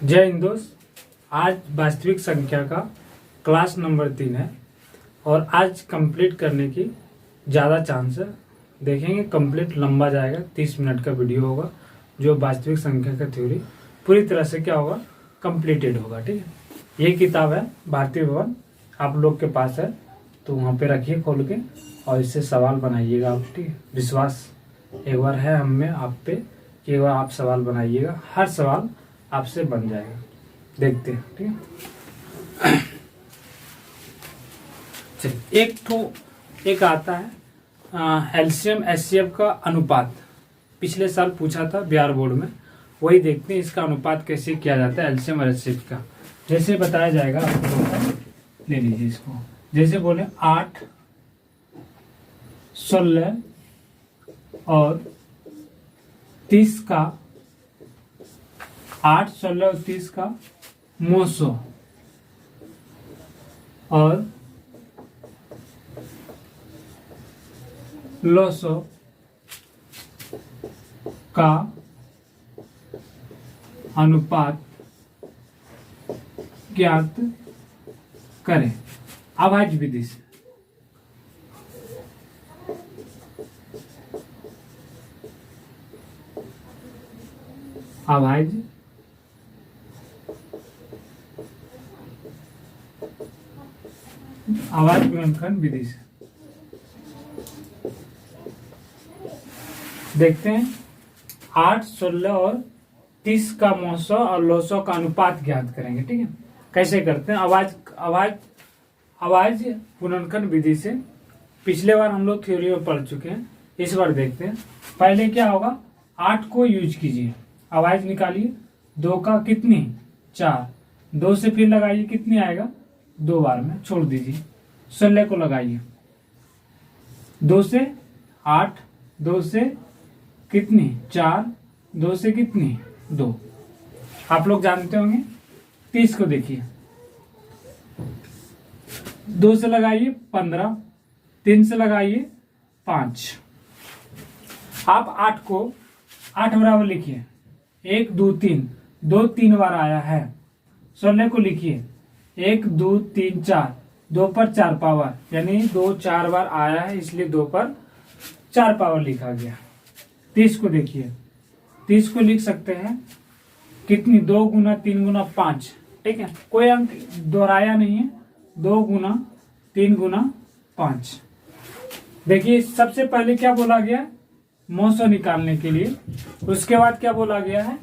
जय हिंद दोस्त। आज वास्तविक संख्या का क्लास नंबर 3 है और आज कंप्लीट करने की ज़्यादा चांस है। देखेंगे कंप्लीट लंबा जाएगा, 30 मिनट का वीडियो होगा जो वास्तविक संख्या का थ्योरी पूरी तरह से क्या होगा कंप्लीटेड होगा। ठीक है, ये किताब है भारतीय भवन, आप लोग के पास है तो वहाँ पे रखिए खोल के और इससे सवाल बनाइएगा आप। ठीक है, विश्वास एक बार है हम में आप पे कि एक बार आप सवाल बनाइएगा, हर सवाल आपसे बन जाएगा। देखते हैं। ठीक है, चलिए एक आता है एलसीएम एचसीएफ का अनुपात। पिछले साल पूछा था बिहार बोर्ड में, वही देखते हैं इसका अनुपात कैसे किया जाता है एलसीएम और एचसीएफ का। जैसे बताया जाएगा आपको, ले लीजिए इसको। जैसे बोले 8, 16 और 30 का 8, 16 और 30 का मोसो और लोसो का अनुपात ज्ञात करें अभाज्य विधि से। अभाज्य गुणनखंड विधि से देखते हैं। 8, 16 और 30 का मोसो और लोसो का अनुपात ज्ञात करेंगे। ठीक है, कैसे करते हैं? अभाज्य गुणनखंड विधि से पिछले बार हम लोग थ्योरी में पढ़ चुके हैं, इस बार देखते हैं। पहले क्या होगा, 8 को यूज कीजिए, अभाज्य निकालिए। 2 का कितनी 4, 2 से फिर लगाइए, कितनी आएगा 2 बार में, छोड़ दीजिए। 16 को लगाइए, 2 से 8, 2 से कितनी 4, 2 से कितनी 2, आप लोग जानते होंगे। 30 को देखिए, 2 से लगाइए 15, 3 से लगाइए 5। आप 8 को 8 बराबर लिखिए, 1 2 3, 2 3 बार आया है। 16 को लिखिए 1 2 3 4, 2 पर 4 पावर, यानी 2 4 बार आया है इसलिए 2 पर 4 पावर लिखा गया। 30 को देखिए, 30 को लिख सकते हैं कितनी 2 गुना 3 गुना 5। ठीक है, कोई अंक दोहराया नहीं है, 2 गुना 3 गुना 5। देखिए सबसे पहले क्या बोला गया, मोसो निकालने के लिए, उसके बाद क्या बोला गया है,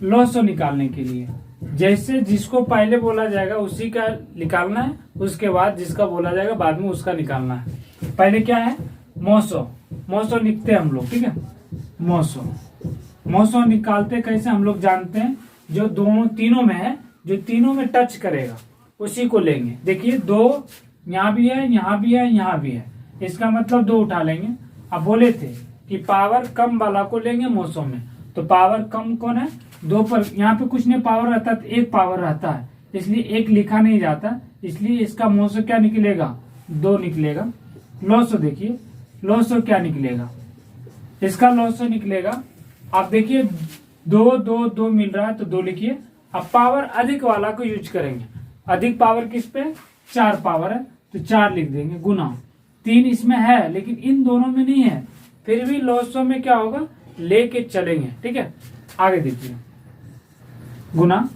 लोसो निकालने के लिए। जैसे जिसको पहले बोला जाएगा उसी का निकालना है, उसके बाद जिसका बोला जाएगा बाद में उसका निकालना है। पहले क्या है, मोसो लिखते हैं हम लोग। ठीक है, मोसो निकालते कैसे हम लोग जानते हैं, जो दोनों तीनों में है, जो तीनों में टच करेगा उसी को लेंगे। देखिए 2 यहाँ भी है, यहाँ भी है, यहाँ भी है, इसका मतलब 2 उठा लेंगे। अब बोले थे कि पावर कम वाला को लेंगे मोसो में, तो पावर कम कौन है, 2 पर। यहाँ पे कुछ नहीं पावर रहता है तो 1 पावर रहता है, इसलिए 1 लिखा नहीं जाता, इसलिए इसका मोसो क्या निकलेगा 2 निकलेगा। लोसो देखिए, लोसो क्या निकलेगा, इसका लोसो निकलेगा। आप देखिए 2 2 2 मिल रहा है तो 2 लिखिए। अब पावर अधिक वाला को यूज करेंगे, अधिक पावर किस पे, 4 पावर है तो 4 लिख देंगे, गुना 3 इसमें है लेकिन इन दोनों में नहीं है, फिर भी लोसो में क्या होगा लेके चलेंगे। ठीक है, आगे देखिए, गुना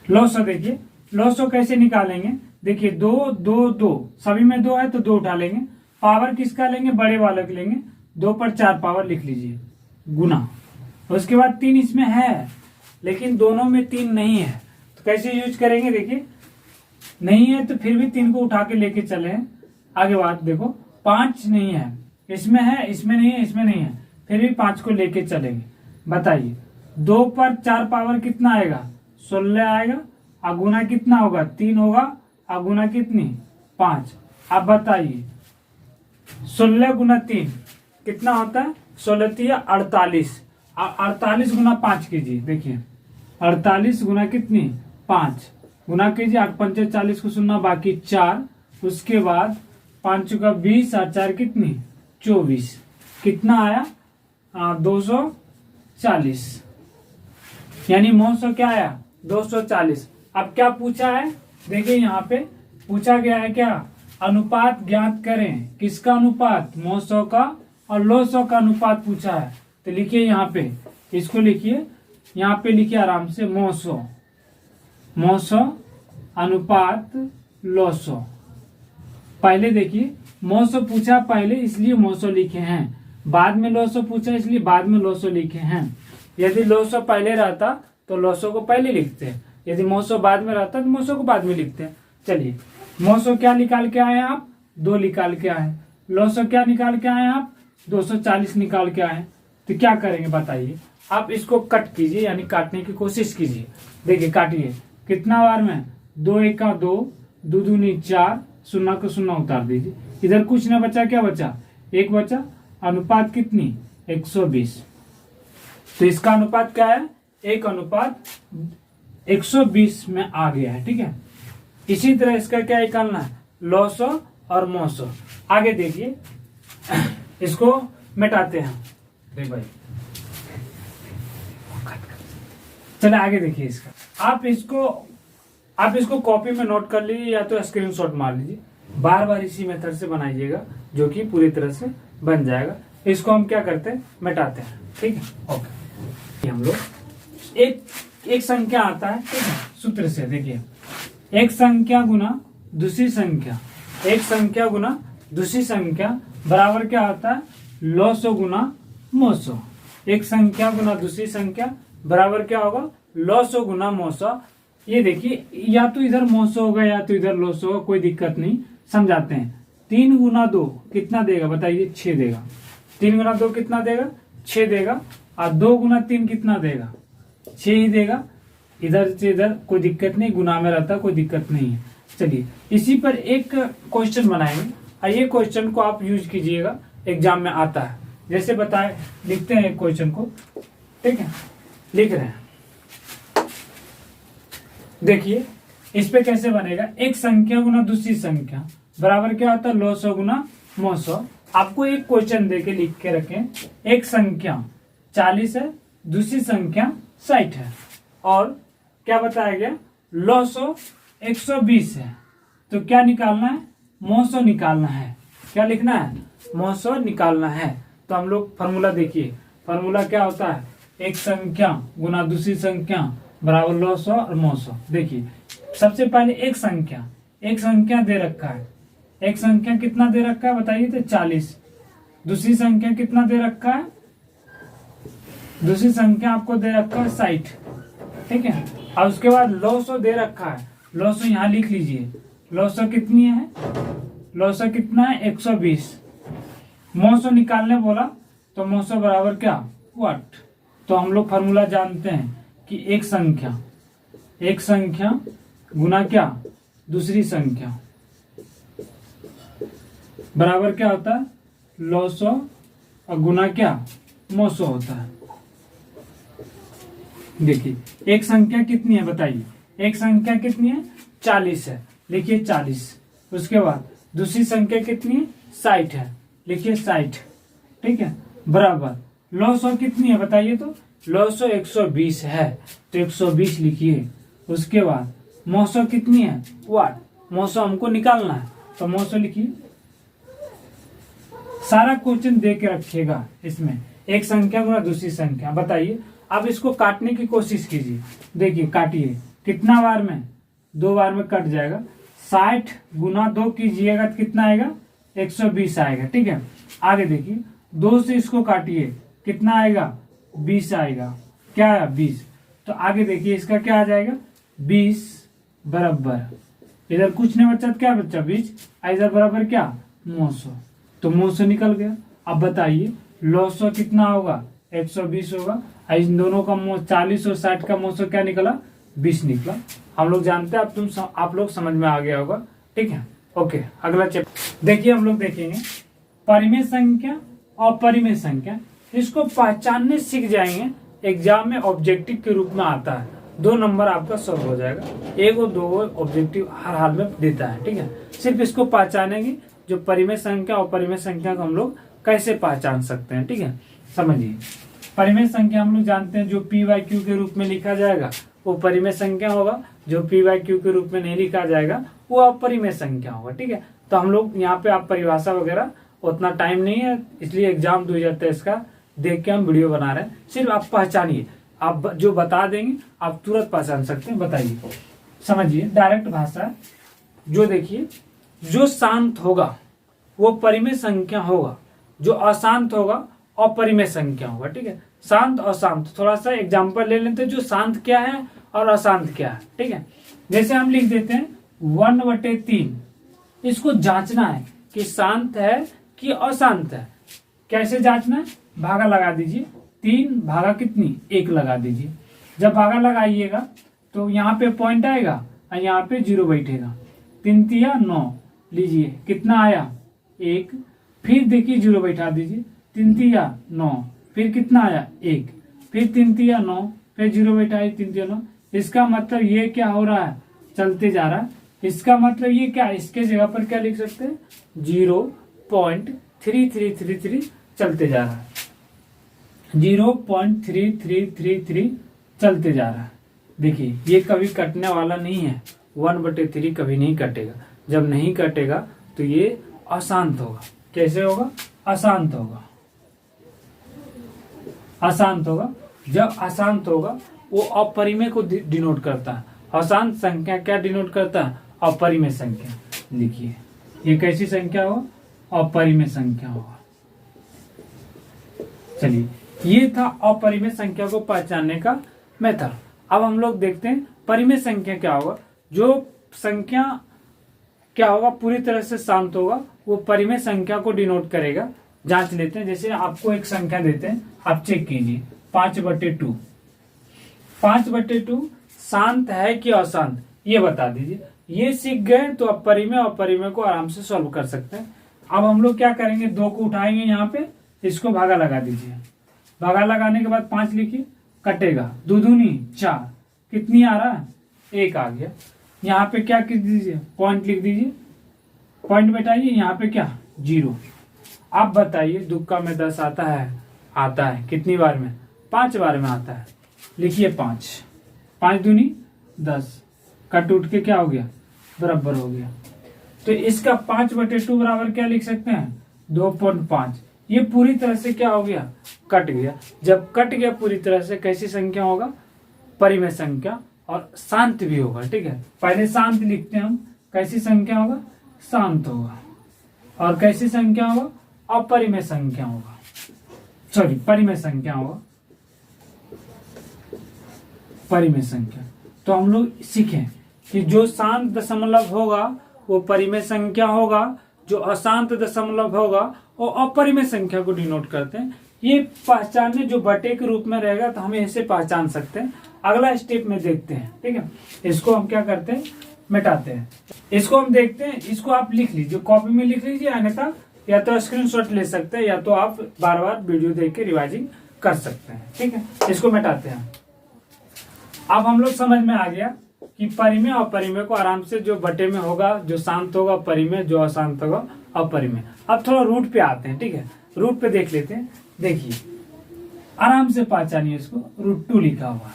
लोसो। देखिए लोसो कैसे निकालेंगे, देखिए 2 2 2 सभी में 2 है तो 2 उठा लेंगे। पावर किसका लेंगे, बड़े वाले को लेंगे, 2 पर 4 पावर लिख लीजिए, गुना। उसके बाद 3 इसमें है लेकिन दोनों में 3 नहीं है तो कैसे यूज करेंगे, देखिए नहीं है तो फिर भी 3 को उठा के लेके चले। आगे बात देखो, 5 नहीं है, इसमें है, इसमें नहीं है, इसमें नहीं है, फिर भी 5 को लेके चलेंगे। बताइए 2 पर 4 पावर कितना आएगा, 16 आएगा। अगुना कितना होगा, 3 होगा, अगुना कितनी 5। अब बताइए 16 गुना 3 कितना होता है, 16 3 48, 48 गुना 5 कीजिए। देखिए 48 गुना कितनी 5, गुना कीजिए, 8 5 40 को सुनना बाकी 4, उसके बाद 5 का 20 और 4 कितनी 24, कितना आया 240। यानी 900 क्या आया 240। अब क्या पूछा है, देखिए यहाँ पे पूछा गया है क्या, अनुपात ज्ञात करें। किसका अनुपात, 900 का और 900 का अनुपात पूछा है। तो लिखिए यहाँ पे, इसको लिखिए यहाँ पे, लिखिए आराम से 900 अनुपात 900। पहले देखिए 900 पूछा पहले, इसलिए 900 लिखे हैं। बाद में 900 पूछा इसलिए बाद में 900 लिखे हैं। यदि 900 पहले रहता तो 900 को पहले लिखते हैं, यदि 900 बाद में रहता तो 900 को बाद में लिखते हैं। चलिए 900 क्या निकाल के आए आप, 2 निकाल के आए। 900 क्या निकाल के आए आप, 240 निकाल के आए। तो क्या करेंगे बताइए, आप इसको कट कीजिए, यानी काटने की कोशिश कीजिए। देखिए काटिए, कितना बार में, 2 1 का 2, 2 दूनी 4, 0 को 0 उतार दीजिए। इधर कुछ ना बचा, क्या बचा, 1 बचा। अनुपात कितनी, 120। तो इसका अनुपात क्या है, 1 अनुपात 120 में आ गया है। ठीक है, इसी तरह इसका क्या निकालना है, 900 और 900। आगे देखिए, इसको मिटाते हैं। देख भाई, चले आगे देखिए इसका। आप इसको कॉपी में नोट कर लीजिए या तो स्क्रीनशॉट मार लीजिए। बार बार इसी मेथड से बनाइएगा, जो कि पूरी तरह से बन जाएगा। इसको हम क्या करते हैं, मिटाते हैं। ठीक है, ओके। हम लोग एक संख्या आता है, ठीक है, सूत्र से देखिए, एक संख्या गुना दूसरी संख्या, एक संख्या गुना दूसरी संख्या बराबर क्या होता है, 900 गुना 900। एक संख्या गुना दूसरी संख्या बराबर क्या होगा, 900 गुना 900। ये देखिए, या तो इधर 900 होगा या तो इधर 900 होगा, कोई दिक्कत नहीं, समझाते हैं। 3 गुना 2 कितना देगा बताइए, 6 देगा। 3 गुना 2 कितना देगा, 6 देगा। और 2 गुना 3 कितना देगा, 6 ही देगा। इधर से इधर कोई दिक्कत नहीं, गुना में रहता कोई दिक्कत नहीं है। चलिए इसी पर एक क्वेश्चन बनाएंगे और ये क्वेश्चन को आप यूज कीजिएगा, एग्जाम में आता है। जैसे बताए, लिखते हैं एक क्वेश्चन को, ठीक है, लिख रहे हैं। देखिए इस पे कैसे बनेगा, एक संख्या गुना दूसरी संख्या बराबर क्या होता है, 900 गुना 900। आपको एक क्वेश्चन देके लिख के रखें, एक संख्या 40 है, दूसरी संख्या 60 है, और क्या बताया गया, 900 120 है। तो क्या निकालना है, 900 निकालना है। क्या लिखना है, 900 निकालना है। तो हम लोग फॉर्मूला देखिए, फॉर्मूला क्या होता है, एक संख्या गुना दूसरी संख्या बराबर 900 और 900। देखिए सबसे पहले एक संख्या दे रखा है, एक संख्या कितना दे रखा है बताइए, तो 40। दूसरी संख्या कितना दे रखा है, दूसरी संख्या आपको दे रखा है 60, ठीक है। और उसके बाद 900 दे रखा है, 900 यहाँ लिख लीजिए। 900 कितनी है, 900 कितना है, 120। 900 निकालने बोला तो 900 बराबर क्या, वाट। तो हम लोग फॉर्मूला जानते हैं कि एक संख्या गुना क्या, दूसरी संख्या बराबर क्या होता है, 900 और गुना क्या, 900 होता है। देखिए एक संख्या कितनी है बताइए, एक संख्या कितनी है, 40 है, लिखिए 40। उसके बाद दूसरी संख्या कितनी है, 60 है, लिखिए 60, ठीक है, बराबर 900 कितनी है बताइए, तो 900 120 है, तो 120 लिखिए। उसके बाद 900 कितनी है, वाट। 900 हमको निकालना है, तो 900 लिखिए। सारा क्वेश्चन दे के रखिएगा इसमें, एक संख्या गुना दूसरी संख्या। बताइए अब इसको काटने की कोशिश कीजिए। देखिए काटिए, कितना बार में, 2 बार में कट जाएगा। 60 गुना 2 कीजिएगा तो कितना आएगा, 120 आएगा, ठीक है। आगे देखिए 2 से इसको काटिए, कितना आएगा, 20 आएगा। क्या है, 20। तो आगे देखिए इसका क्या आ जाएगा, 20 बराबर, इधर कुछ नहीं बचा, क्या बचा, 20, इधर बराबर क्या, 900। तो 900 निकल गया। अब बताइए 900 कितना होगा, 120 होगा। इन दोनों का 40 और 60 का 900 क्या निकला, 20 निकला। हम लोग जानते हैं, आप लोग समझ में आ गया होगा, ठीक है, ओके। अगला चैप्टर देखिए, हम लोग देखेंगे परिमेय संख्या और परिमेय संख्या। इसको पहचानने सीख जाएंगे, एग्जाम में ऑब्जेक्टिव के रूप में आता है। 2 नंबर आपका सॉल्व हो जाएगा, 1 और 2 ऑब्जेक्टिव हर हाल में देता है, ठीक है। सिर्फ इसको पहचानेंगे, जो परिमेय संख्या और परिमेय संख्या को हम लोग कैसे पहचान सकते हैं, ठीक है, समझिए। परिमेय संख्या हम लोग जानते हैं जो पी बाई क्यू के रूप में लिखा जाएगा वो परिमेय संख्या होगा, जो पी बाई क्यू के रूप में नहीं लिखा जाएगा वो अपरिमेय संख्या होगा। ठीक है, तो हम लोग यहाँ पे आप परिभाषा वगैरह उतना टाइम नहीं है, इसलिए एग्जाम दो जाता है इसका देख के हम वीडियो बना रहे हैं। सिर्फ आप पहचानिए, आप जो बता देंगे आप तुरंत पहचान सकते हैं। बताइए, समझिए, डायरेक्ट भाषा। जो देखिए, जो शांत होगा वो परिमेय संख्या होगा, जो अशांत होगा अपरिमेय संख्या होगा। ठीक है, शांत और शांत, थोड़ा सा एग्जांपल ले लेते हैं जो शांत क्या है और अशांत क्या है। ठीक है, जैसे हम लिख देते हैं 1/3, इसको जांचना है कि शांत है कि अशांत है। कैसे जांचना है? भागा लगा दीजिए, 3 भागा कितनी 1 लगा दीजिए। जब भागा लगाइएगा तो यहाँ पे पॉइंट आएगा और यहाँ पे 0 बैठेगा। 3 तिया 9 लीजिए, कितना आया 1। फिर देखिए 0 बैठा दीजिए, 3 तिया 9, फिर कितना आया 1, फिर 3 तिया 9, फिर 0 बैठाइए 3 तिया 9। इसका मतलब ये क्या हो रहा है, चलते जा रहा है। इसका मतलब ये क्या, इसके जगह पर क्या लिख सकते हैं 0.3333 चलते जा रहा है, 0.3333 चलते जा रहा है। देखिए ये कभी कटने वाला नहीं है, 1/3 कभी नहीं कटेगा। जब नहीं कटेगा तो ये अशांत होगा। कैसे होगा? अशांत होगा। अशांत होगा। जब अशांत होगा वो अपरिमेय को डिनोट करता है। अशांत संख्या क्या डिनोट करता है? अपरिमेय संख्या। लिखिए, ये कैसी संख्या हो? अपरिमेय संख्या होगा। चलिए, ये था अपरिमेय संख्या को पहचानने का मेथड। अब हम लोग देखते हैं परिमेय संख्या क्या होगा। जो संख्या क्या होगा पूरी तरह से शांत होगा वो परिमेय संख्या को डिनोट करेगा। जांच लेते हैं, जैसे आपको एक संख्या देते हैं, आप चेक कीजिए 5/2। 5/2 शांत है कि अशांत, ये बता दीजिए। ये सीख गए तो अब परिमेय और अपरिमेय को आराम से सॉल्व कर सकते हैं। अब हम लोग क्या करेंगे, 2 को उठाएंगे, यहाँ पे इसको भागा लगा दीजिए। भागा लगाने के बाद 5 लिखिए, कटेगा 2 दूनी 4, कितनी आ रहा है 1 आ गया। यहाँ पे क्या लिख दीजिए, पॉइंट लिख दीजिए, पॉइंट बैठाइए, यहाँ पे क्या 0। आप बताइए दुक्का में 10 आता है? आता है। कितनी बार में? 5 बार में आता है। लिखिए 5, 5 दूनी 10, कट उठ के क्या हो गया, बराबर हो गया। तो इसका 5/2 बराबर क्या लिख सकते हैं 2.5। ये पूरी तरह से क्या हो गया, कट गया। जब कट गया पूरी तरह से, कैसी संख्या होगा? परिमेय संख्या, और शांत भी होगा। ठीक है, पहले शांत लिखते हैं हम। कैसी संख्या होगा? शांत होगा। और कैसी संख्या होगा? अपरिमेय संख्या होगा, सॉरी परिमेय संख्या होगा। परिमेय संख्या। तो हम लोग सीखें कि जो शांत दशमलव होगा वो परिमेय संख्या होगा, जो अशांत दशमलव होगा वो अपरिमेय संख्या को डिनोट करते हैं। ये पहचानने जो बटे के रूप में रहेगा तो हम ऐसे पहचान सकते हैं। अगला स्टेप में देखते हैं। ठीक है, इसको हम क्या करते हैं, मिटाते हैं। इसको हम देखते हैं। इसको आप लिख लीजिए, कॉपी में लिख लीजिए, अन्यथा या तो स्क्रीनशॉट ले सकते हैं या तो आप बार बार वीडियो देख के रिवाइजिंग कर सकते हैं। ठीक है, इसको मिटाते हैं। अब हम लोग समझ में आ गया कि परिमेय और अपरिमेय को आराम से जो बटे में होगा, जो शांत होगा परिमेय, जो अशांत होगा अपरिमेय। अब थोड़ा रूट पे आते हैं। ठीक है, रूट पे देख लेते हैं। देखिए आराम से पहचानिए इसको, √2 लिखा हुआ है।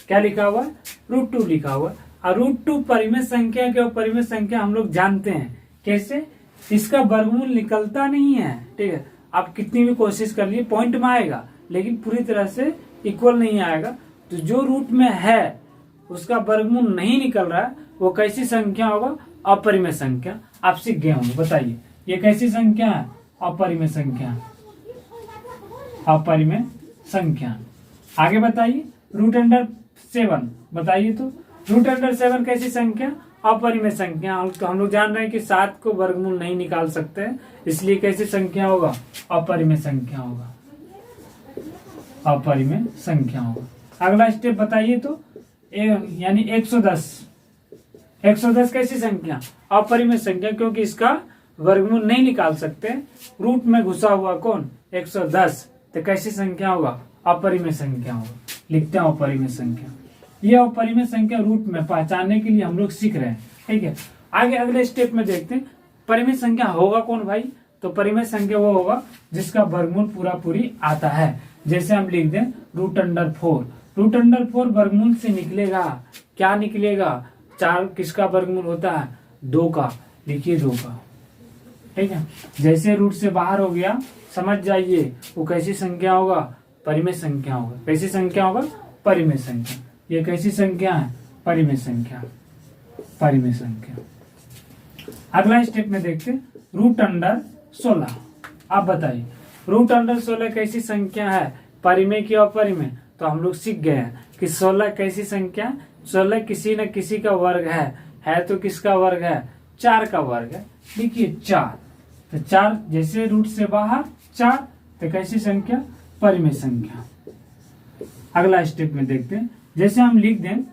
क्या लिखा हुआ है? √2 लिखा हुआ है। और √2 परिमेय संख्या के अपरिमेय संख्या हम लोग जानते हैं। कैसे? इसका वर्गमूल निकलता नहीं है। ठीक है, आप कितनी भी कोशिश कर लिए पॉइंट में आएगा, लेकिन पूरी तरह से इक्वल नहीं आएगा। तो जो रूट में है उसका वर्गमूल नहीं निकल रहा है, वो कैसी संख्या होगा? अपरिमेय संख्या। आप सीख गए होंगे। बताइए ये कैसी संख्या है? अपरिमेय संख्या। अपरिमेय संख्या। आगे बताइए, √7 बताइए। तो √7 कैसी संख्या? अपरिमेय संख्या। तो हम लोग जान रहे हैं कि 7 को वर्गमूल नहीं निकाल सकते हैं, इसलिए कैसी संख्या होगा? अपरिमेय संख्या होगा। अपरिमेय संख्या होगा। अगला स्टेप बताइए तो, यानी 110। 110 कैसी संख्या? अपरिमेय संख्या, क्योंकि इसका वर्गमूल नहीं निकाल सकते। रूट में घुसा हुआ कौन? 110। तो कैसी संख्या होगा? अपरिमेय संख्या होगा। लिखते हैं अपरिमेय संख्या। ये अपरिमेय संख्या रूट में पहचानने के लिए हम लोग सीख रहे हैं। ठीक है, आगे अगले स्टेप में देखते हैं परिमेय संख्या होगा कौन भाई? तो परिमेय संख्या वो होगा जिसका वर्गमूल पूरा पूरी आता है। जैसे हम लिख दें √4, √4 वर्गमूल से निकलेगा, क्या निकलेगा, 4 किसका वर्गमूल होता है, 2 का, लिखिए 2 का, ठीक है। जैसे रूट से बाहर हो गया, समझ जाइए वो कैसी संख्या होगा, परिमेय संख्या होगा। कैसी संख्या होगा, परिमेय संख्या। ये कैसी संख्या है, परिमेय संख्या, परिमेय संख्या। अगला स्टेप में देखते हैं √16। आप बताइए √16 कैसी संख्या है, परिमेय की अपरिमेय। तो हम लोग सीख गए हैं कि 16 कैसी संख्या, 16 किसी न किसी का वर्ग है तो किसका वर्ग है, 4 का वर्ग है। देखिए 4, तो 4 जैसे रूट से बाहर 4, तो कैसी संख्या, परिमेय संख्या। अगला स्टेप में देखते हैं, जैसे हम लिख दें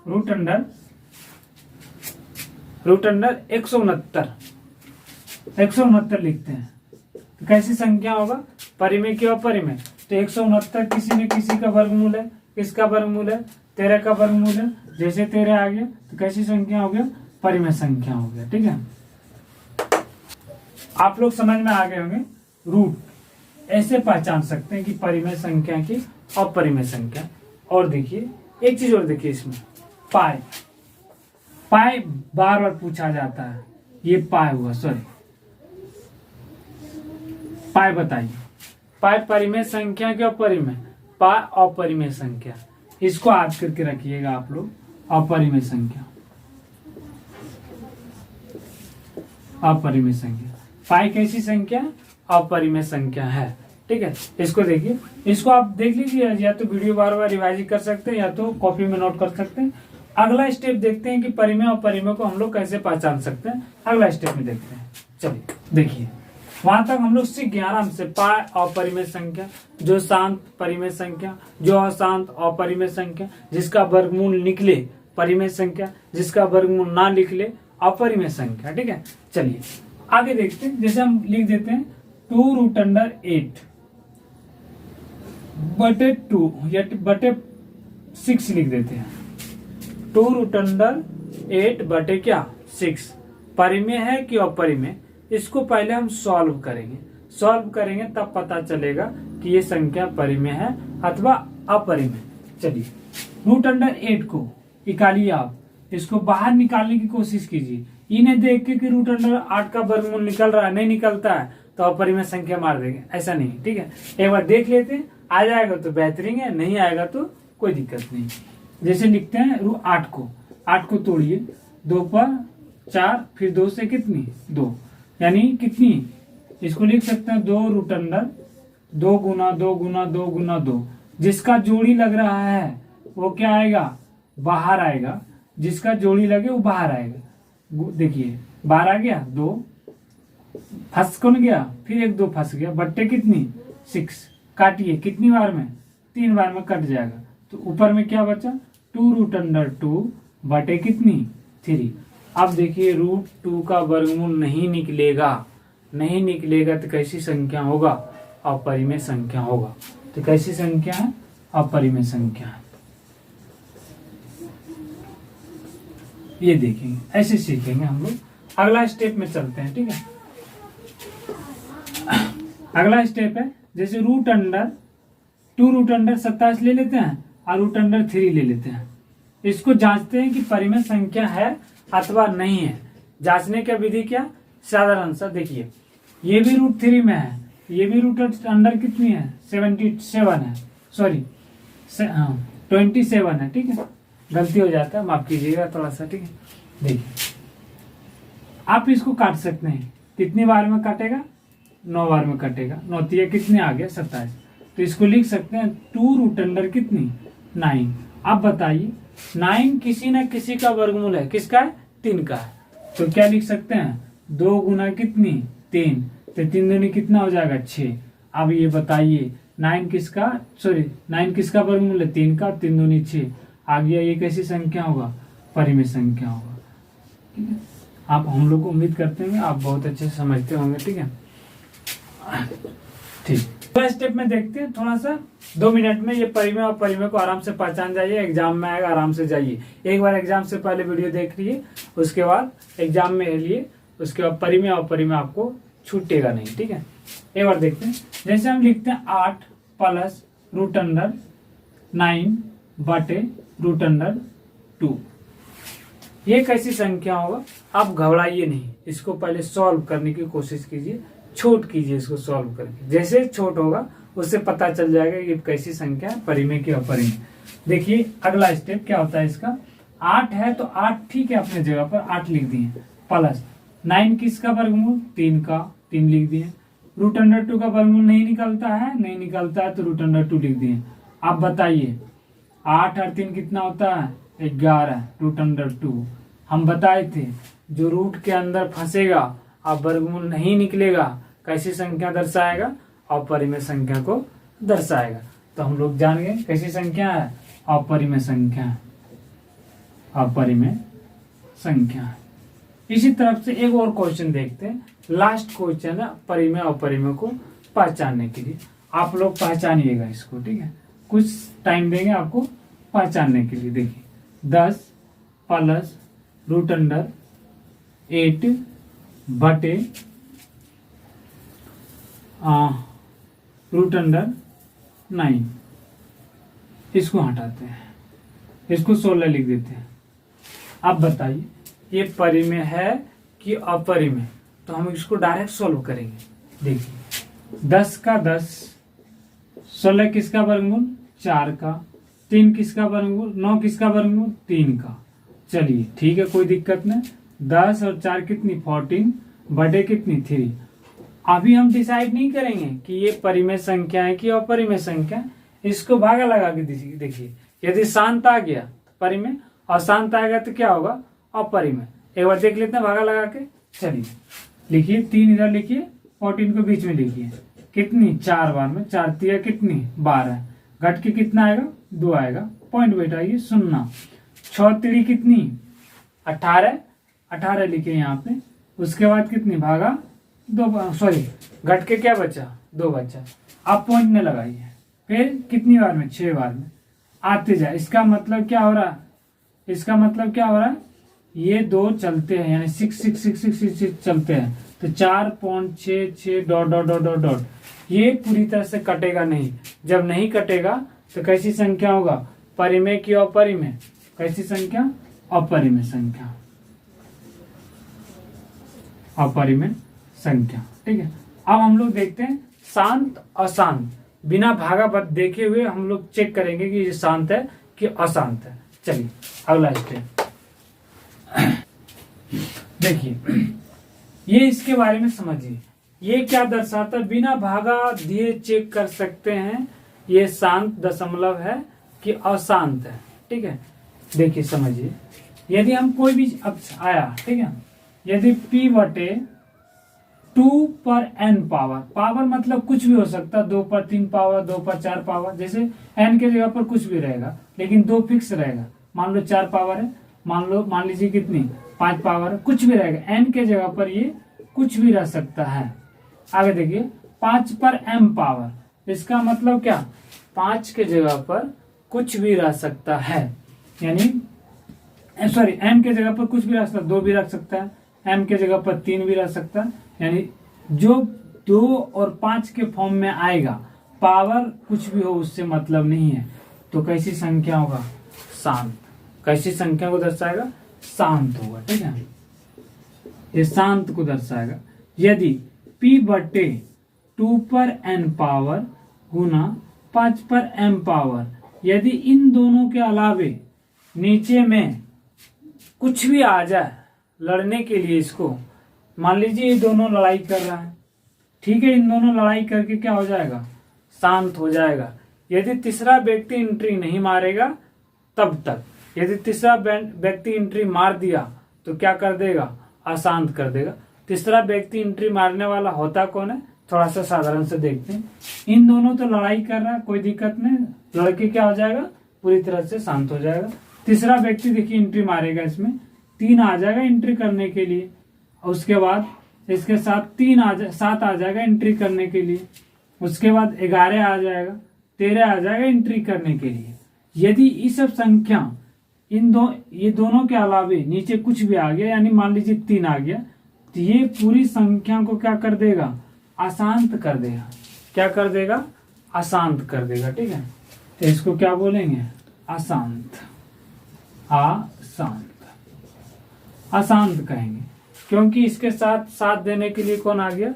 √169 लिखते हैं, तो कैसी संख्या होगा, परिमेय की अपरिमेय। तो 169 किसी न किसी का वर्गमूल है, किसका वर्गमूल है, 13 का वर्गमूल है। जैसे 13 आ गया तो कैसी संख्या हो गया, परिमेय संख्या हो गया, ठीक है। आप लोग समझ में आ गए होंगे, रूट ऐसे पहचान सकते हैं कि परिमेय संख्या की अपरिमेय संख्या। और देखिए एक चीज और देखिए, इसमें पाई बार बार पूछा जाता है, ये पाई हुआ, सॉरी पाई बताइए, पाई परिमेय संख्या क्या अपरिमेय, पाई अपरिमेय संख्या, इसको याद करके रखिएगा आप लोग, अपरिमेय संख्या, अपरिमेय संख्या। पाई कैसी संख्या, अपरिमेय संख्या है, ठीक है। इसको देखिए, इसको आप देख लीजिए, या तो वीडियो बार बार रिवाइज कर सकते हैं या तो कॉपी में नोट कर सकते हैं। अगला स्टेप देखते हैं कि परिमेय और अपरिमेय को हम लोग कैसे पहचान सकते हैं। अगला स्टेप में देखते हैं, चलिए देखिए, वहां तक हम लोग सीख गए आराम से। पाई अपरिमेय संख्या, जो शांत परिमेय संख्या, जो अशांत अपरिमेय संख्या, जिसका वर्गमूल निकले परिमेय संख्या, जिसका वर्गमूल ना निकले अपरिमेय संख्या, ठीक है। चलिए आगे देखते हैं, जैसे हम लिख देते हैं 2√8 बटे 2 या बटे 6 लिख देते हैं। 2√8 बटे क्या, 6, परिमेय है कि अपरिमेय, इसको पहले हम सॉल्व करेंगे तब पता चलेगा कि ये संख्या परिमेय है अथवा अपरिमेय। चलिए √8 को निकालिए, आप इसको बाहर निकालने की कोशिश कीजिए। इन्हें देख के कि √8 का वर्गमूल निकल रहा है, नहीं निकलता है तो अपरिमेय संख्या मार देंगे, ऐसा नहीं, ठीक है। एक बार देख लेते हैं, आ जाएगा तो बेहतरीन है, नहीं आएगा तो कोई दिक्कत नहीं। जैसे लिखते हैं √8 को, 8 को तोड़िए, 2 पर 4, फिर 2 से कितनी, 2, यानी कितनी, इसको लिख सकते हैं 2√2 गुना 2 गुना 2 गुना 2। जिसका जोड़ी लग रहा है वो क्या आएगा, बाहर आएगा, जिसका जोड़ी लगे वो बाहर आएगा। देखिए बाहर आ गया, 2 फंस कौन गया, फिर 1 2 फंस गया, बट्टे कितनी, 6, काटिए कितनी बार में, 3 बार में कट जाएगा। तो ऊपर में क्या बचा, 2√2 बटे कितनी, 3। अब देखिए √2 का वर्गमूल नहीं निकलेगा तो कैसी संख्या होगा, अपरिमेय संख्या होगा। तो कैसी संख्या है, अपरिमेय संख्या है। ये देखेंगे, ऐसे सीखेंगे हम लोग। अगला स्टेप में चलते हैं, ठीक है। अगला स्टेप है, जैसे √2√27 ले लेते हैं और √3 ले लेते हैं। इसको जांचते हैं कि परिमेय संख्या है अथवा नहीं है। जांचने का विधि क्या, साधारण सा देखिए, ये भी √3 में है, ये भी √अंडर कितनी है, 77 है, सॉरी 27 है, ठीक है। गलती हो जाता है, माफ कीजिएगा थोड़ा सा, ठीक है। देखिए आप इसको काट सकते हैं, कितनी बार में काटेगा, 9 बार में कटेगा। 9 तिया कितने आ गया, 27। तो इसको लिख सकते हैं 2√अंडर कितनी, 9। अब बताइए 9 किसी न किसी का वर्गमूल है, किसका है, 3 का है। तो क्या लिख सकते हैं, 2 गुना कितनी, 3, तो 3 दूनी कितना हो जाएगा, 6। अब ये बताइए 9 किसका वर्गमूल है, 3 का, 3 दूनी 6 आ गया। ये कैसी संख्या होगा, परिमेय संख्या होगा, ठीक है। आप हम लोग को उम्मीद करते हैं आप बहुत अच्छे से समझते होंगे, ठीक है, ठीक। अगला स्टेप में देखते हैं, थोड़ा सा 2 मिनट में ये परिमेय और अपरिमेय को आराम से पहचान जाइए। एग्जाम में आएगा, आराम से जाइए। एक बार एग्जाम से पहले वीडियो देख लीजिए, उसके बाद एग्जाम में लिए, उसके बाद परिमेय और अपरिमेय आपको छूटेगा नहीं, ठीक है। एक बार देखते हैं, जैसे हम लिखते हैं 8 + रूट अंडर 9 बटे रूट अंडर 2। ये कैसी संख्या होगा? आप घबराइए नहीं, इसको पहले सॉल्व करने की कोशिश कीजिए, छोट कीजिए इसको सॉल्व करके। जैसे छोट होगा उससे पता चल जाएगा ये कैसी संख्या है, परिमेय की अपरिमेय। देखिए अगला स्टेप क्या होता है इसका। 8 है तो 8 ठीक है, अपने जगह पर 8 लिख दिए, प्लस 9 किसका वर्गमूल? 3 का, 3 लिख दिए। रूट अंडर 2 का वर्गमूल नहीं निकलता है, नहीं निकलता है तो रूट अंडर 2 लिख दिए। आप बताइए 8 और 3 कितना होता है? 11 रूट अंडर 2। हम बताए थे जो रूट के अंदर फंसेगा अब वर्गमूल नहीं निकलेगा, कैसी संख्या दर्शाएगा? अपरिमेय संख्या को दर्शाएगा। तो हम लोग जान गए कैसी संख्या है? अपरिमेय संख्या, अपरिमेय संख्या। इसी तरफ से एक और क्वेश्चन देखते हैं, लास्ट क्वेश्चन है परिमेय अपरिमेय को पहचानने के लिए। आप लोग पहचानिएगा इसको, ठीक है? कुछ टाइम देंगे आपको पहचानने के लिए। देखिए 10 प्लस रूट अंडर 8 बटे रूट अंडर 9, इसको हटाते हैं, इसको 16 लिख देते हैं। अब बताइए ये परिमेय है कि अपरिमेय? तो हम इसको डायरेक्ट सॉल्व करेंगे। देखिए 10 का 10, 16 किसका वर्गमूल? 4 का, 3 किसका वर्गमूल? 9 किसका वर्गमूल? 3 का। चलिए ठीक है, कोई दिक्कत नहीं। 10 और 4 कितनी? 14 बटे कितनी? 3। अभी हम डिसाइड नहीं करेंगे कि ये परिमेय संख्या है कि अपरिमेय संख्या। इसको भागा लगा के देखिए, यदि शांत आ गया परिमेय और शांत आएगा तो क्या होगा? अपरिमेय। एक बार देख लेते हैं भागा लगा के। चलिए लिखिए, 3 इधर लिखिए, 14 को बीच में लिखिए। कितनी? 4 बार में 4 3 कितनी? 12। घट के कितना आएगा? 2 आएगा। पॉइंट बैठाइए 0। 6 3 कितनी? 18, 18 लिखे यहाँ पे। उसके बाद कितनी? भागा 2, सॉरी घट के क्या बचा? 2 बचा। आप पॉइंट में लगाइए। फिर कितनी बार में? 6 बार में आते जाए। इसका मतलब क्या हो रहा है? इसका मतलब क्या हो रहा है? ये 2 चलते हैं, यानी 6 6 6 6 6 6 चलते हैं, तो 4.66 dot dot dot dot dot. ये पूरी तरह से कटेगा नहीं। जब नहीं कटेगा तो कैसी संख्या होगा? परिमेय की अपरिमेय? कैसी संख्या? अपरिमेय संख्या, अपरिमेय संख्या। ठीक है, अब हम लोग देखते हैं शांत अशांत। बिना भागा देखे हुए हम लोग चेक करेंगे कि ये शांत है कि अशांत है। चलिए अगला स्टेप देखिए, ये इसके बारे में समझिए। ये क्या दर्शाता है? बिना भागा दिए चेक कर सकते हैं ये शांत दशमलव है कि अशांत है। ठीक है, देखिए समझिए, यदि हम कोई भी अक्ष आया, ठीक है, यदि p बटे 2 पर n पावर, पावर मतलब कुछ भी हो सकता है, 2 पर 3 पावर, 2 पर 4 पावर, जैसे n के जगह पर कुछ भी रहेगा लेकिन 2 फिक्स रहेगा। मान लो 4 पावर है, मान लीजिए कितनी? 5 पावर है, कुछ भी रहेगा। n के जगह पर ये कुछ भी रह सकता है। आगे देखिए 5 पर m पावर, इसका मतलब क्या? 5 के जगह पर कुछ भी रह सकता है, यानी सॉरी m के जगह पर कुछ भी रख सकता है, 2 भी रख सकता है, m के जगह पर 3 भी रख सकता है, यानी जो 2 और 5 के फॉर्म में आएगा, पावर कुछ भी हो उससे मतलब नहीं है। तो कैसी संख्या होगा? शांत। कैसी संख्या को दर्शाएगा? शांत होगा। ठीक है, ये शांत को दर्शाएगा। यदि p बटे 2 पर n पावर गुना 5 पर m पावर, यदि इन दोनों के अलावे नीचे में कुछ भी आ जाए लड़ने के लिए, इसको मान लीजिए ये दोनों लड़ाई कर रहा है, ठीक है, इन दोनों लड़ाई करके क्या हो जाएगा? शांत हो जाएगा। यदि तीसरा व्यक्ति एंट्री नहीं मारेगा तब तक, यदि तीसरा व्यक्ति एंट्री मार दिया तो क्या कर देगा? अशांत कर देगा। तीसरा व्यक्ति एंट्री मारने वाला होता कौन है? थोड़ा सा साधारण से देखते हैं। इन दोनों तो लड़ाई कर रहा है, कोई दिक्कत नहीं, लड़के क्या हो जाएगा? पूरी तरह से शांत हो जाएगा। तीसरा व्यक्ति देखिए एंट्री मारेगा, इसमें 3 आ जाएगा एंट्री करने के लिए, उसके बाद इसके साथ 7 आ जाएगा एंट्री करने के लिए, उसके बाद 11 आ जाएगा, 13 आ जाएगा एंट्री करने के लिए। यदि ये सब संख्या ये दोनों के अलावे नीचे कुछ भी आ गया, यानी मान लीजिए 3 आ गया, तो ये पूरी संख्या को क्या कर देगा? अशांत कर देगा। क्या कर देगा? अशांत कर देगा। ठीक है, तो इसको क्या बोलेंगे? अशांत। अशांत, अशांत कहेंगे, क्योंकि इसके साथ 7 देने के लिए कौन आ गया?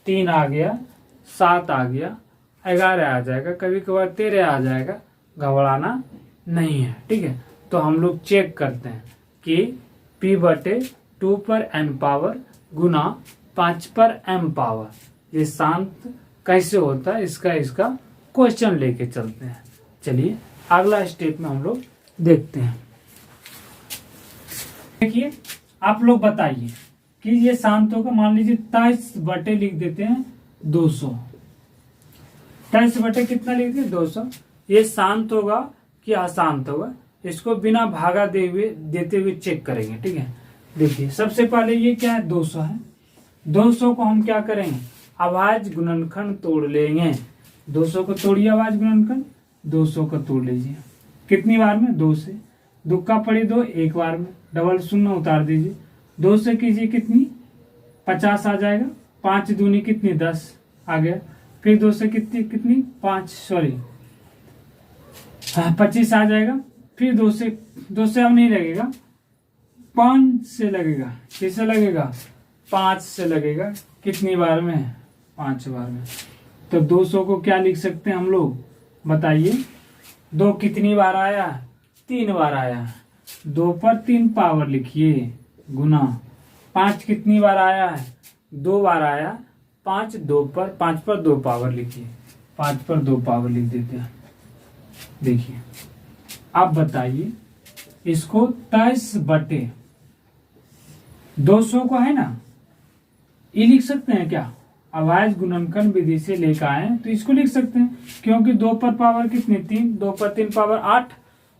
3 आ गया, 7 आ गया, 11 आ जाएगा, कभी कभार 13 आ जाएगा, घबराना नहीं है। ठीक है, तो हम लोग चेक करते हैं कि p/2 पर n पावर गुना 5 पर m पावर ये शांत कैसे होता है, इसका क्वेश्चन लेके चलते हैं। चलिए अगला स्टेप में हम लोग देखते हैं। देखिए, आप लोग बताइए कि ये शांत होगा। मान लीजिए 23 लिख देते हैं 200। 23 कितना लिख दिए? 200। ये शांत होगा कि अशांत होगा, इसको बिना भागा देते हुए चेक करेंगे। ठीक है, देखिए सबसे पहले ये क्या है? 200 है। 200 को हम क्या करेंगे? आवाज गुणनखंड तोड़ लेंगे। 200 को तोड़िए आवाज गुणनखंड। 200 को तोड़ लीजिए कितनी बार में? 2 से। दुक्का पड़ी 2, एक बार में, डबल शून्य उतार दीजिए। 2 से कीजिए कितनी? 50 आ जाएगा। 5 दूनी कितनी? 10 आ गया। फिर 2 से कितनी 25 आ जाएगा। फिर 2 से अब नहीं लगेगा, 5 से लगेगा। किससे लगेगा? 5 से लगेगा। कितनी बार में? 5 बार में। तो 200 को क्या लिख सकते हैं हम लोग? बताइए। 2 कितनी बार आया? 3 बार आया। 2 पर 3 पावर लिखिए गुना 5 कितनी बार आया है? 2 बार आया। 5 पर 2 पावर लिखिए। 5 पर 2 पावर लिख देते हैं। देखिए आप बताइए, इसको 23/200 को है ना, ये लिख सकते हैं क्या? आवाज गुणनखंड विधि से लेकर आए तो इसको लिख सकते हैं, क्योंकि 2 पर पावर कितनी? 3। 2 पर 3 पावर 8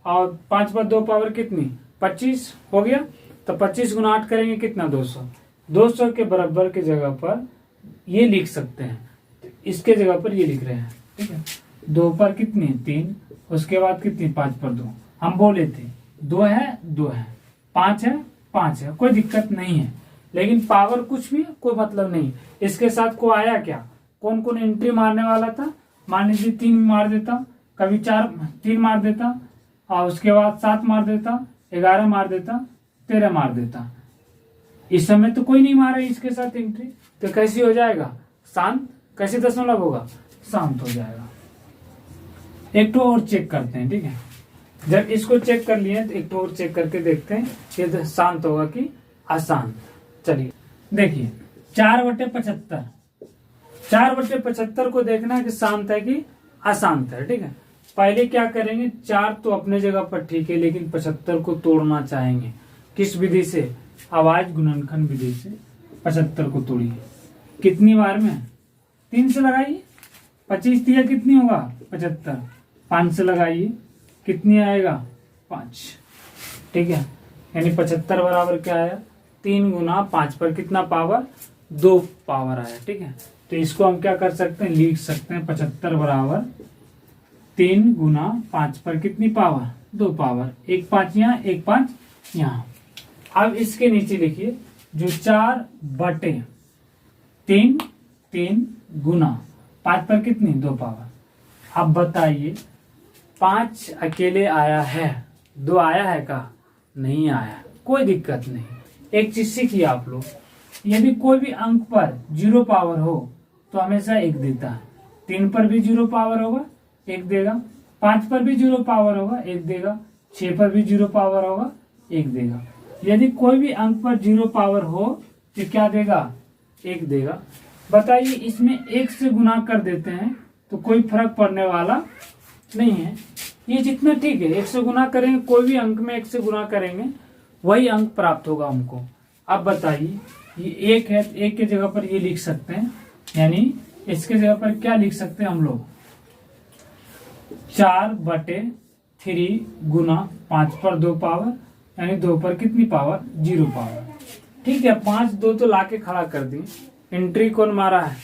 और 5 पर 2 पावर कितनी? 25 हो गया। तो 25 गुना 8 करेंगे कितना? 200। 200 के बराबर की जगह पर ये लिख सकते हैं, तो इसके जगह पर ये लिख रहे हैं। ठीक है, 2 पर कितनी? 3। उसके बाद कितनी? 5 पर 2। हम बोले थे 2 है 2 है, 5 है 5 है, कोई दिक्कत नहीं है। लेकिन पावर कुछ भी कोई मतलब नहीं। इसके साथ को आया क्या? कौन कौन एंट्री मारने वाला था? मान लीजिए 3 मार देता, कभी 3 मार देता, और उसके बाद 7 मार देता, 11 मार देता, 13 मार देता। इस समय तो कोई नहीं मारा इसके साथ एंट्री, तो कैसी हो जाएगा? शांत। कैसे दशमलव होगा? शांत हो जाएगा। एक तो और चेक करते हैं। ठीक है, जब इसको चेक कर लिए तो एक तो और चेक करके देखते हैं ये शांत होगा कि अशांत। चलिए देखिए, 4/75। 4/75 को देखना है कि शांत है कि अशांत है। ठीक है, पहले क्या करेंगे? 4 तो अपने जगह पर ठीक है, लेकिन 75 को तोड़ना चाहेंगे। किस विधि से? आवाज गुणनखंड विधि से 75 को तोड़िए। कितनी बार में? 3 से लगाइए। 25 दिया कितनी होगा? 75। 5 से लगाइए, कितनी आएगा? 5। ठीक है, यानी 75 बराबर क्या आया? 3 गुना 5 पर कितना पावर? 2 पावर आया। ठीक है, तो इसको हम क्या कर सकते हैं? लिख सकते हैं 75 बराबर 3 गुना 5 पर कितनी पावर? 2 पावर। 1 5 यहाँ, 1 5 यहाँ। अब इसके नीचे लिखिए जो 4/3 गुना 5 पर कितनी? 2 पावर। अब बताइए 5 अकेले आया है, 2 आया है का? नहीं आया, कोई दिक्कत नहीं। एक चीज सीखिए आप लोग, यदि कोई भी अंक पर 0 पावर हो तो हमेशा 1 देता है। 3 पर भी 0 पावर होगा 1 देगा, 5 पर भी 0 पावर होगा 1 देगा, 6 पर भी 0 पावर होगा 1 देगा। यदि कोई भी अंक पर 0 पावर हो तो क्या देगा? 1 देगा। बताइए, इसमें 1 से गुना कर देते हैं तो कोई फर्क पड़ने वाला नहीं है। ये जितना ठीक है, 1 से गुना करेंगे, कोई भी अंक में 1 से गुना करेंगे वही अंक प्राप्त होगा हमको। अब बताइए, ये 1 है, 1 के जगह पर ये लिख सकते हैं, यानी इसके जगह पर क्या लिख सकते हैं हम लोग? 4/3 गुना 5 पर 2 पावर, यानी 2 पर कितनी पावर? 0 पावर। ठीक है, 5 2 तो लाके खड़ा कर दी। एंट्री कौन मारा है?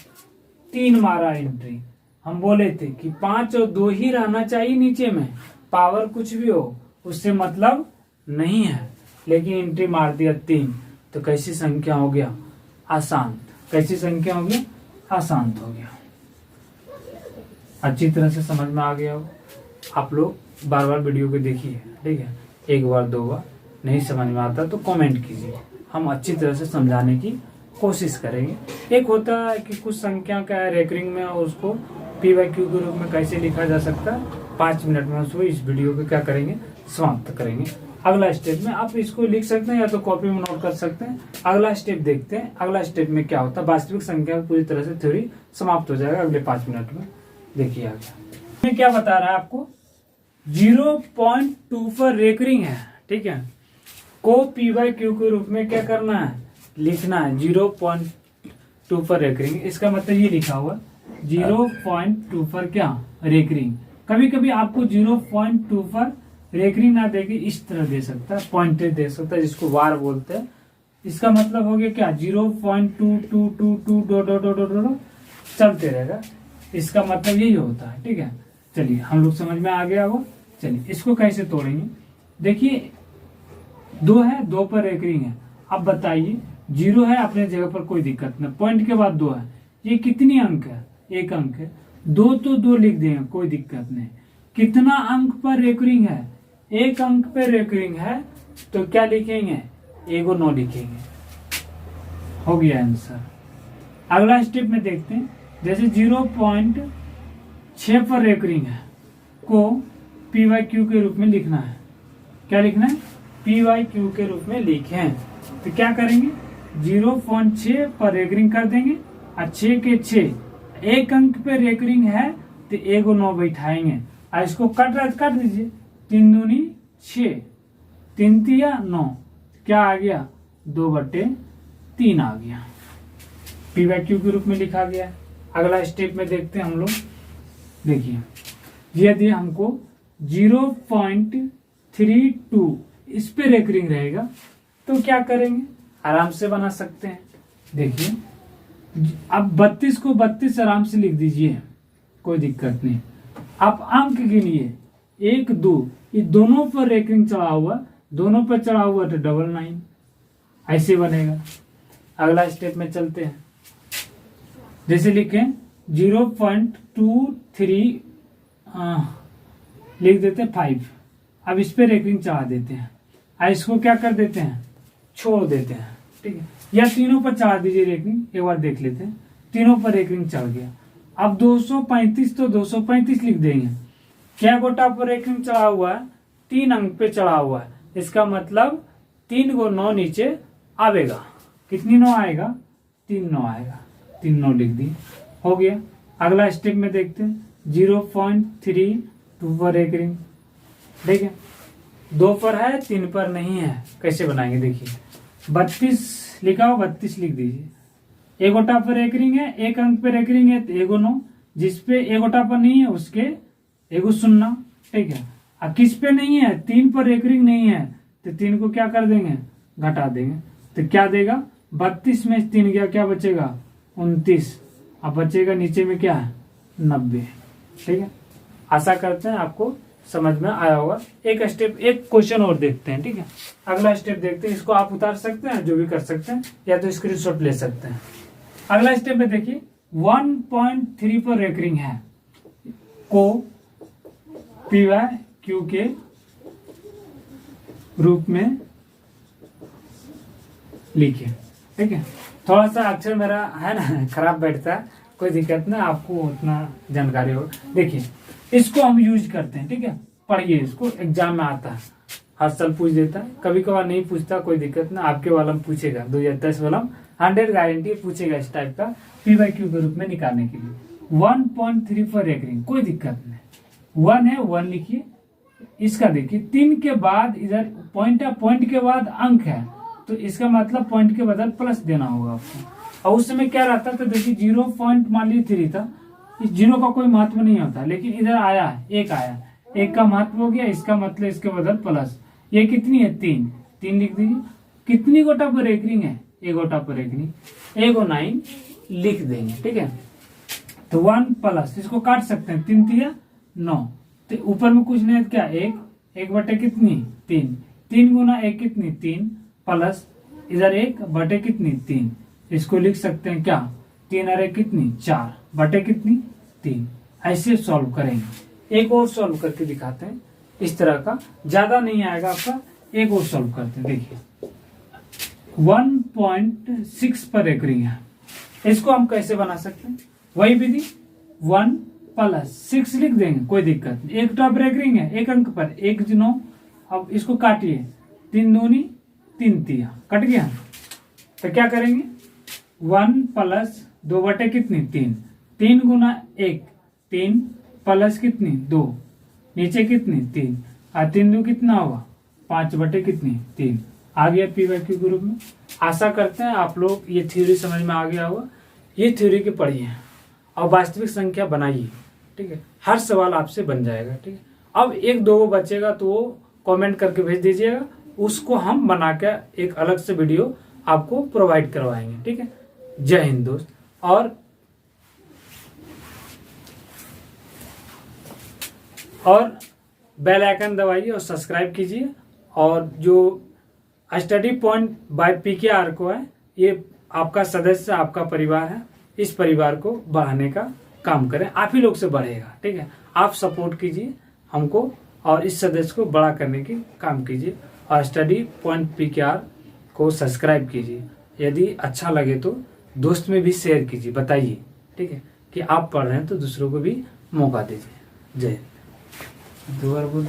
3 मारा एंट्री। हम बोले थे कि 5 और 2 ही रहना चाहिए नीचे में, पावर कुछ भी हो उससे मतलब नहीं है, लेकिन एंट्री मार दिया 3। तो कैसी संख्या हो गया? अशांत। कैसी संख्या हो गया? अशांत हो गया। अच्छी तरह से समझ में आ गया हो। आप लोग बार बार वीडियो को देखिए, ठीक है। एक बार दो बार नहीं समझ में आता तो कमेंट कीजिए, हम अच्छी तरह से समझाने की कोशिश करेंगे। एक होता है कि कुछ संख्या का रेकरिंग में उसको पी वाई क्यू के रूप में कैसे लिखा जा सकता है, 5 मिनट में उसको इस वीडियो को क्या करेंगे, समाप्त करेंगे। अगला स्टेप में आप इसको लिख सकते हैं या तो कॉपी में नोट कर सकते हैं। अगला स्टेप देखते हैं, अगला स्टेप में क्या होता है, वास्तविक संख्या पूरी तरह से थ्योरी समाप्त हो जाएगा अगले 5 मिनट में। देखिए आगे मैं क्या बता रहा है आपको, 0.2 पर रेकरिंग है, ठीक है, को पी वाई क्यू के रूप में क्या करना है, लिखना है। 0.2 पर रेकरिंग, इसका मतलब ये लिखा हुआ 0.2 पर क्या रेकरिंग। कभी कभी आपको 0.2 पर रेकरिंग ना देके इस तरह दे सकता है, पॉइंटेड दे सकता है, जिसको वार बोलते हैं। इसका मतलब हो गया क्या, 0.2222 डॉट डॉट डॉट डॉट चलते रहेगा। इसका मतलब यही होता है, ठीक है। चलिए हम लोग समझ में आ गया वो। चलिए इसको कैसे तोड़ेंगे, देखिए 2 है, 2 पर रेकरिंग है। अब बताइए 0 है अपने जगह पर, कोई दिक्कत नहीं, पॉइंट के बाद 2 है, ये कितनी अंक है, 1 अंक है। 2 तो 2 लिख देंगे, कोई दिक्कत नहीं। कितना अंक पर रेकरिंग है, 1 अंक पर रेकरिंग है, तो क्या लिखेंगे, 1 लिखेंगे। हो गया आंसर। अगला स्टेप में देखते हैं, जैसे 0.6 पर रेकरिंग है को पी वाई क्यू के रूप में लिखना है। क्या लिखना है, पी वाई क्यू के रूप में लिखें। तो क्या करेंगे, 0.6 पर रेकरिंग कर देंगे और 6 के 6, 1 अंक पे रेकरिंग है तो 1 बैठाएंगे और इसको काट दीजिए, 3 दूनी 6, 3 तिया 9, क्या आ गया, 2/3 आ गया, पी वाई क्यू के रूप में लिखा गया। अगला स्टेप में देखते हैं हम लोग। देखिए यदि हमको 0.32 इस पे रेकरिंग रहेगा तो क्या करेंगे, आराम से बना सकते हैं। देखिए अब 32 को 32 आराम से लिख दीजिए, कोई दिक्कत नहीं। आप अंक गिनिए 1 2, ये दोनों पर रेकरिंग चढ़ा हुआ, दोनों पर चढ़ा हुआ तो 99 ऐसे बनेगा। अगला स्टेप में चलते हैं, जैसे लिखें 0.23 लिख देते हैं 5। अब इस पे रेकरिंग चढ़ा देते हैं और इसको क्या कर देते हैं, छोड़ देते हैं, ठीक है। या तीनों पर चढ़ा दीजिए रेकरिंग, एक बार देख लेते हैं। तीनों पर रेकरिंग चढ़ गया। अब 235 तो 235 लिख देंगे। क्या गोटा पर रेकरिंग चढ़ा हुआ है, 3 अंक पे चढ़ा हुआ है, इसका मतलब 3 को 9 नीचे आवेगा। कितनी 9 आएगा, 3 9 आएगा, 3 9 लिख दी, हो गया। अगला स्टेप में देखते हैं, 0.32 पर रेकरिंग, ठीक है, 2 पर है 3 पर नहीं है, कैसे बनाएंगे, देखिए 32 लिखा हो, 32 लिख दीजिए। 1 गोटा पर रेकरिंग है, 1 अंक पे रेकरिंग है तो 1 जिसपे 1 गोटा पर नहीं है उसके 1 ठीक है। अब किस पे नहीं है, 3 पर रेकरिंग नहीं है तो 3 को क्या कर देंगे, घटा देंगे, तो क्या देगा, 32 में 3 गया, क्या बचेगा, 29। अब बचेगा नीचे में क्या है, 90, ठीक है। आशा करते हैं आपको समझ में आया होगा। एक स्टेप, एक क्वेश्चन और देखते हैं, ठीक है। अगला स्टेप देखते हैं, इसको आप उतार सकते हैं, जो भी कर सकते हैं, या तो स्क्रीनशॉट ले सकते हैं। अगला स्टेप में देखिए 1.3 पर रेकरिंग है को पी वाई क्यू के रूप में लिखे, ठीक है। थोड़ा सा अक्षर मेरा है ना खराब बैठता है, कोई दिक्कत नहीं, आपको उतना जानकारी हो। देखिए इसको हम यूज करते हैं, ठीक है, पढ़िए इसको, एग्जाम में आता है, हर साल पूछ देता है, कभी कभार नहीं पूछता, कोई दिक्कत नहीं, आपके वाला में पूछेगा, 2010 वाला 100 गारंटी पूछेगा इस टाइप का पी वाई क्यू के रूप में निकालने के लिए। 1.3 पर रेकरिंग, कोई दिक्कत नहीं, 1 है 1 लिखिए। इसका देखिए 3 के बाद इधर पॉइंट है, पॉइंट के बाद अंक है, तो इसका मतलब पॉइंट के बदल प्लस देना होगा आपको। और उस समय क्या रहता था, देखिए 0.3 था, इस 0 का कोई महत्व नहीं होता, लेकिन इधर आया 1 आया, 1 का महत्व हो गया, इसका मतलब इसके बदल प्लस। ये कितनी है, 3 लिख दीजिए। कितनी गोटा पर रेकरिंग है, 1 गोटा पर रेकरिंग, 1 लिख देंगे, ठीक है। तो 1 प्लस, इसको काट सकते हैं, 3 तिया 9, तो ऊपर में कुछ नहीं है, क्या 1 बटे कितनी 3, 3 गुना 1 कितनी 3, प्लस इधर 1 बटे कितनी 3, इसको लिख सकते हैं क्या, 3 अरे कितनी 4 बटे कितनी 3, ऐसे सॉल्व करेंगे। एक और सॉल्व करके दिखाते हैं इस तरह का, ज्यादा नहीं आएगा आपका। एक और सॉल्व करते हैं, देखिए 1.6 पर एकरिंग है। इसको हम कैसे बना सकते हैं, वही विधि 1 + 6 लिख देंगे, कोई दिक्कत नहीं। एक टॉप रेकरिंग है, एक अंक पर 1 9। अब इसको काटिए, 3 दूनी 3 तिया, कट गया। तो क्या करेंगे, 1 + 2 बटे कितनी 3, 3 × 1 3 प्लस कितनी 2, नीचे कितनी 3 और 3 2 कितना होगा 5 बटे कितनी 3। आ गया P/Q ग्रुप में। आशा करते हैं आप लोग ये थ्योरी समझ में आ गया होगा। ये थ्योरी की पढ़िए और वास्तविक संख्या बनाइए, ठीक है। हर सवाल आपसे बन जाएगा, ठीक है। अब 1 2 बचेगा तो वो कमेंट करके भेज दीजिएगा, उसको हम बना के एक अलग से वीडियो आपको प्रोवाइड करवाएंगे, ठीक है। जय हिंद दोस्त। और बेल आइकन दबाइए और सब्सक्राइब कीजिए। और जो स्टडी पॉइंट बाय PKR को है, ये आपका सदस्य, आपका परिवार है, इस परिवार को बढ़ाने का काम करें। आप ही लोग से बढ़ेगा, ठीक है। आप सपोर्ट कीजिए हमको और इस सदस्य को बड़ा करने की काम कीजिए। और स्टडी पॉइंट PKR को सब्सक्राइब कीजिए। यदि अच्छा लगे तो दोस्त में भी शेयर कीजिए, बताइए, ठीक है, कि आप पढ़ रहे हैं तो दूसरों को भी मौका दीजिए। जय हिंद। 2 बार बोल